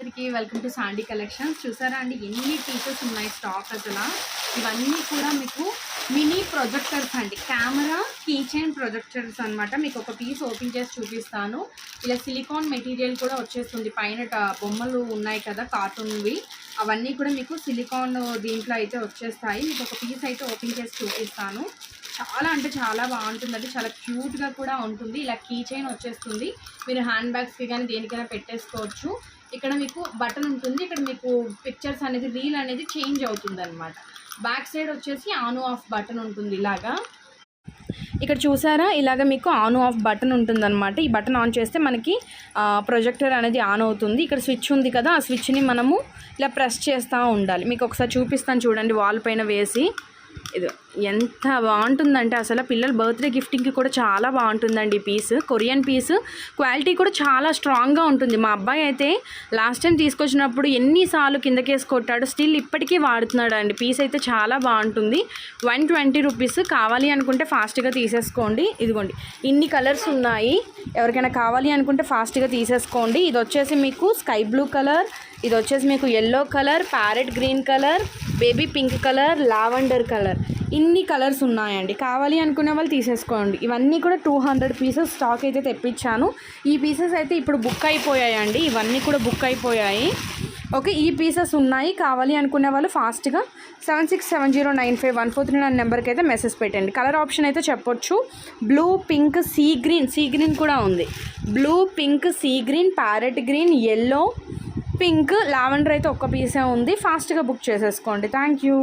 అందరికీ welcome to Sandy collections. చూసారా అండి ఎన్ని పీసెస్ ఉన్నాయి స్టాక్ అసలు. ఇవన్నీ కూడా మీకు మినీ ప్రొజెక్టర్స్ అండి, కెమెరా కీ చైన్ ప్రొజెక్టర్స్ అనమాట. మీకు ఒక పీస్ ఓపెన్ చేసి చూపిస్తాను. ఇలా సిలికాన్ మెటీరియల్ కూడా వచ్చేస్తుంది. పైన బొమ్మలు ఉన్నాయి కదా కార్టూన్వి, అవన్నీ కూడా మీకు సిలికాన్ దీంట్లో అయితే వచ్చేస్తాయి. మీకు ఒక పీస్ అయితే ఓపెన్ చేసి చూపిస్తాను. చాలా అంటే చాలా బాగుంటుందండి, చాలా క్యూట్గా కూడా ఉంటుంది. ఇలా కీ చైన్ వచ్చేస్తుంది. మీరు హ్యాండ్ బ్యాగ్స్కి కానీ దేనికైనా పెట్టేసుకోవచ్చు. ఇక్కడ మీకు బటన్ ఉంటుంది. ఇక్కడ మీకు పిక్చర్స్ అనేది రీల్ అనేది చేంజ్ అవుతుంది అనమాట. బ్యాక్ సైడ్ వచ్చేసి ఆన్ ఆఫ్ బటన్ ఉంటుంది. ఇలాగా ఇక్కడ చూసారా, ఇలాగ మీకు ఆన్ ఆఫ్ బటన్ ఉంటుంది అనమాట. ఈ బటన్ ఆన్ చేస్తే మనకి ప్రొజెక్టర్ అనేది ఆన్ అవుతుంది. ఇక్కడ స్విచ్ ఉంది కదా, ఆ స్విచ్ని మనము ఇలా ప్రెస్ చేస్తూ ఉండాలి. మీకు ఒకసారి చూపిస్తాను చూడండి, వాల్ పైన వేసి. ఇది ఎంత బాగుంటుందంటే అసలు పిల్లల బర్త్డే గిఫ్టింగ్కి కూడా చాలా బాగుంటుందండి. ఈ పీస్ కొరియన్ పీస్, క్వాలిటీ కూడా చాలా స్ట్రాంగ్గా ఉంటుంది. మా అబ్బాయి అయితే లాస్ట్ టైం తీసుకొచ్చినప్పుడు ఎన్నిసార్లు కిందకేసి కొట్టాడు, స్టిల్ ఇప్పటికీ వాడుతున్నాడు అండి. పీస్ అయితే చాలా బాగుంటుంది. 120 రూపీస్. కావాలి అనుకుంటే ఫాస్ట్గా తీసేసుకోండి. ఇదిగోండి ఇన్ని కలర్స్ ఉన్నాయి. ఎవరికైనా కావాలి అనుకుంటే ఫాస్ట్గా తీసేసుకోండి. ఇది వచ్చేసి మీకు స్కై బ్లూ కలర్, ఇది వచ్చేసి మీకు yellow colour, parrot green colour, baby pink colour, lavender colour, ఇన్ని కలర్స్ ఉన్నాయండి. కావాలి అనుకునే వాళ్ళు తీసేసుకోండి. ఇవన్నీ కూడా 200 పీసెస్ స్టాక్ అయితే తెప్పించాను. ఈ పీసెస్ అయితే ఇప్పుడు బుక్ అయిపోయాయండి. ఇవన్నీ కూడా బుక్ అయిపోయాయి. ఓకే, ఈ పీసెస్ ఉన్నాయి. కావాలి అనుకునే వాళ్ళు ఫాస్ట్గా 7670951439 నెంబర్కి అయితే మెసేజ్ పెట్టండి. కలర్ ఆప్షన్ అయితే చెప్పొచ్చు. బ్లూ, పింక్, సీ గ్రీన్ కూడా ఉంది. Blue, pink, sea green, parrot green, yellow, pink, lavender అయితే ఒక్క పీసే ఉంది. ఫాస్ట్గా బుక్ చేసేసుకోండి. Thank you.